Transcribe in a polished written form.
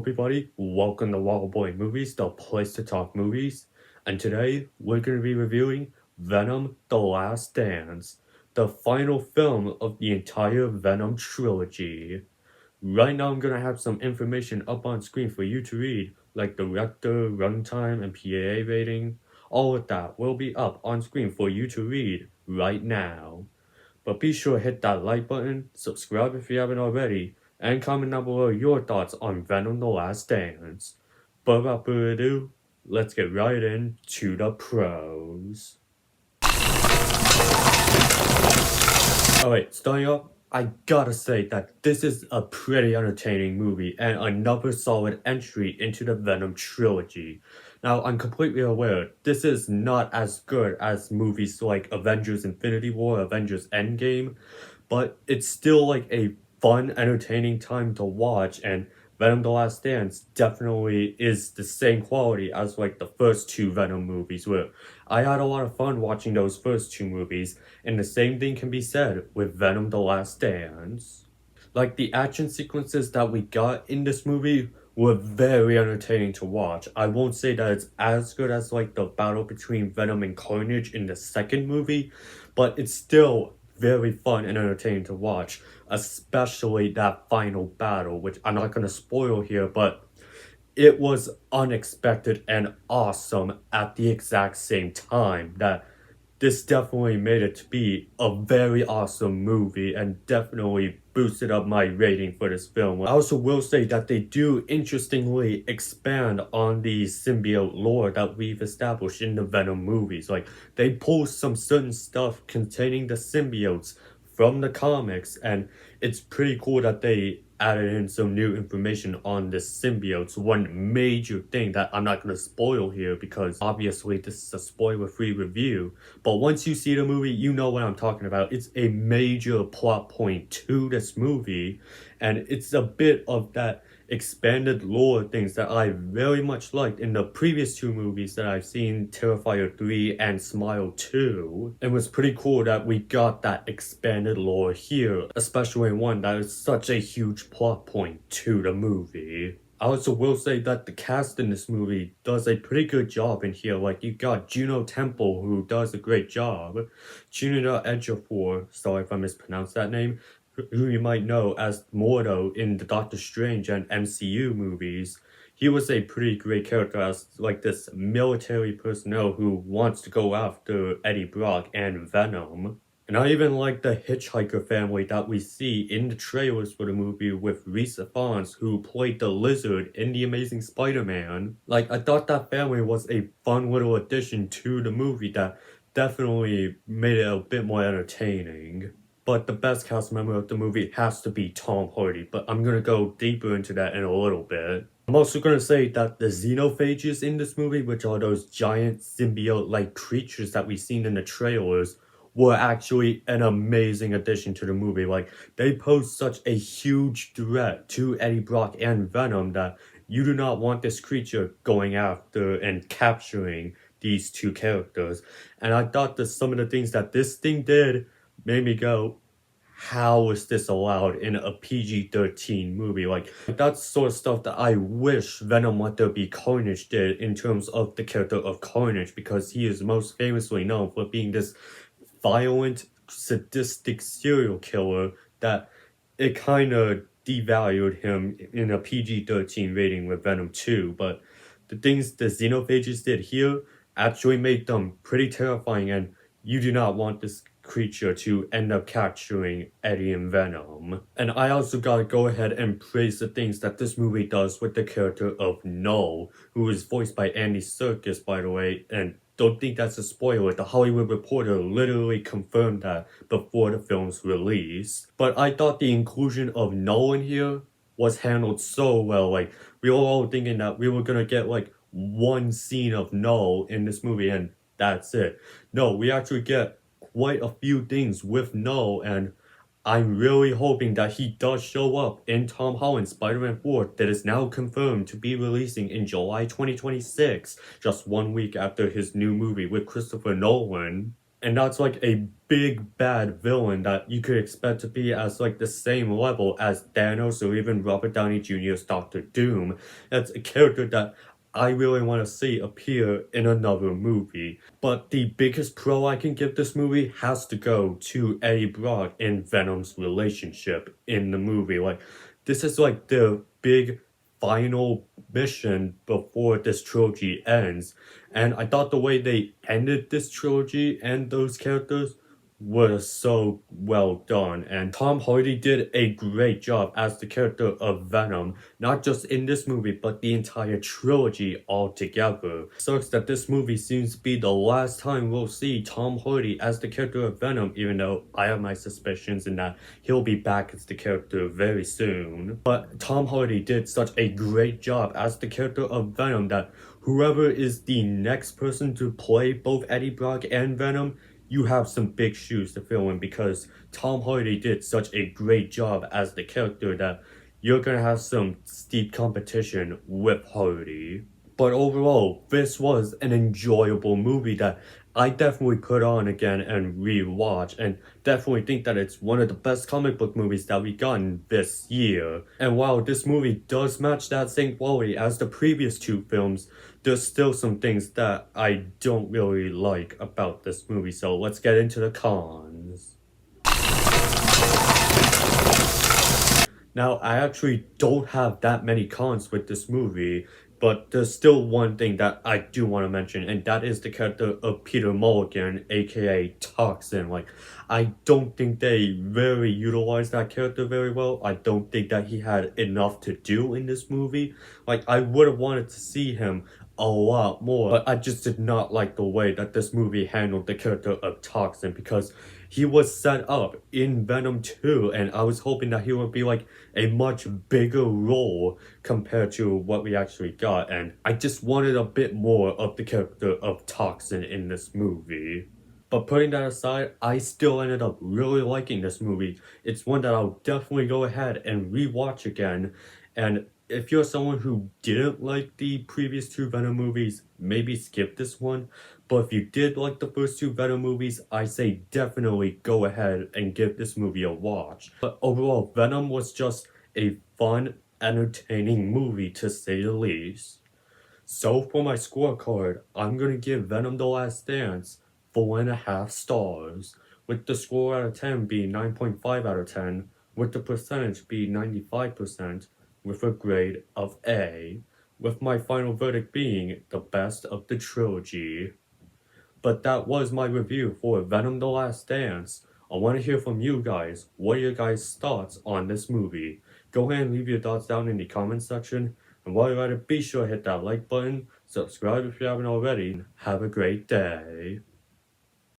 everybody, welcome to Wild Boy Movies, the place to talk movies. And today, we're going to be reviewing Venom: The Last Dance, the final film of the entire Venom trilogy. Right now, I'm going to have some information up on screen for you to read, like director, runtime, and PAA rating. All of that will be up on screen for you to read right now. But be sure to hit that like button, subscribe if you haven't already, and comment down below your thoughts on Venom: The Last Dance. But without further ado, let's get right into the pros. Alright, starting off, I gotta say that this is a pretty entertaining movie and another solid entry into the Venom trilogy. Now, I'm completely aware this is not as good as movies like Avengers Infinity War, Avengers Endgame, but it's still like a fun, entertaining time to watch, and Venom: The Last Dance definitely is the same quality as like the first two Venom movies were. I had a lot of fun watching those first two movies, and the same thing can be said with Venom: The Last Dance. Like, the action sequences that we got in this movie were very entertaining to watch. I won't say that it's as good as like the battle between Venom and Carnage in the second movie, but it's still very fun and entertaining to watch, especially that final battle, which I'm not gonna spoil here, but it was unexpected and awesome at the exact same time. That this definitely made it to be a very awesome movie and definitely boosted up my rating for this film. I also will say that they do interestingly expand on the symbiote lore that we've established in the Venom movies. Like, they pull some certain stuff containing the symbiotes from the comics, and it's pretty cool that they added in some new information on the symbiotes. One major thing that I'm not going to spoil here because obviously this is a spoiler-free review, but once you see the movie, you know what I'm talking about. It's a major plot point to this movie, and it's a bit of that expanded lore things that I very much liked in the previous two movies that I've seen, Terrifier 3 and Smile 2. It was pretty cool that we got that expanded lore here, especially one that is such a huge plot point to the movie. I also will say that the cast in this movie does a pretty good job in here. Like, you got Juno Temple, who does a great job. Chiwetel Ejiofor, sorry if I mispronounced that name, who you might know as Mordo in the Doctor Strange and MCU movies. He was a pretty great character as like this military personnel who wants to go after Eddie Brock and Venom. And I even like the hitchhiker family that we see in the trailers for the movie with Reese Ifans, who played the Lizard in The Amazing Spider-Man. Like, I thought that family was a fun little addition to the movie that definitely made it a bit more entertaining. But the best cast member of the movie has to be Tom Hardy, but I'm gonna go deeper into that in a little bit. I'm also gonna say that the xenophages in this movie, which are those giant symbiote-like creatures that we've seen in the trailers, were actually an amazing addition to the movie. Like, they pose such a huge threat to Eddie Brock and Venom that you do not want this creature going after and capturing these two characters. And I thought that some of the things that this thing did made me go, how is this allowed in a PG-13 movie? Like, that's sort of stuff that I wish Venom Let There Be Carnage did in terms of the character of Carnage, because he is most famously known for being this violent, sadistic serial killer that it kind of devalued him in a PG-13 rating with Venom 2. But the things the xenophages did here actually made them pretty terrifying, and you do not want this creature to end up capturing Eddie and Venom. And I also gotta go ahead and praise the things that this movie does with the character of Null, who is voiced by Andy Serkis, by the way, and don't think that's a spoiler. The Hollywood Reporter literally confirmed that before the film's release. But I thought the inclusion of Null in here was handled so well. Like, we were all thinking that we were gonna get like one scene of Null in this movie and that's it. No, we actually get quite a few things with Null, and I'm really hoping that he does show up in Tom Holland's Spider-Man 4 that is now confirmed to be releasing in July 2026, just 1 week after his new movie with Christopher Nolan. And that's like a big bad villain that you could expect to be as like the same level as Thanos or even Robert Downey Jr.'s Doctor Doom. That's a character that I really want to see appear in another movie. But the biggest pro I can give this movie has to go to Eddie Brock and Venom's relationship in the movie. Like, this is like the big final mission before this trilogy ends. And I thought the way they ended this trilogy and those characters was so well done. And Tom Hardy did a great job as the character of Venom, not just in this movie, but the entire trilogy altogether. Sucks that this movie seems to be the last time we'll see Tom Hardy as the character of Venom, even though I have my suspicions in that he'll be back as the character very soon. But Tom Hardy did such a great job as the character of Venom that whoever is the next person to play both Eddie Brock and Venom, you have some big shoes to fill in, because Tom Hardy did such a great job as the character that you're gonna have some steep competition with Hardy. But overall, this was an enjoyable movie that I definitely put on again and rewatch, and definitely think that it's one of the best comic book movies that we gotten this year. And while this movie does match that same quality as the previous two films, there's still some things that I don't really like about this movie, so let's get into the cons. Now, I actually don't have that many cons with this movie, but there's still one thing that I do want to mention, and that is the character of Peter Mulligan, aka Toxin. Like, I don't think they really utilized that character very well. I don't think that he had enough to do in this movie. Like, I would have wanted to see him a lot more, but I just did not like the way that this movie handled the character of Toxin, because he was set up in Venom 2, and I was hoping that he would be like a much bigger role compared to what we actually got, and I just wanted a bit more of the character of Toxin in this movie. But putting that aside, I still ended up really liking this movie. It's one that I'll definitely go ahead and rewatch again. And if you're someone who didn't like the previous two Venom movies, maybe skip this one. But if you did like the first two Venom movies, I say definitely go ahead and give this movie a watch. But overall, Venom was just a fun, entertaining movie to say the least. So for my scorecard, I'm gonna give Venom The Last Dance 4.5 stars, with the score out of 10 being 9.5 out of 10, with the percentage being 95%, with a grade of A, with my final verdict being the best of the trilogy. But that was my review for Venom The Last Dance. I want to hear from you guys. What are your guys' thoughts on this movie? Go ahead and leave your thoughts down in the comments section. And while you're at it, be sure to hit that like button, subscribe if you haven't already, and have a great day.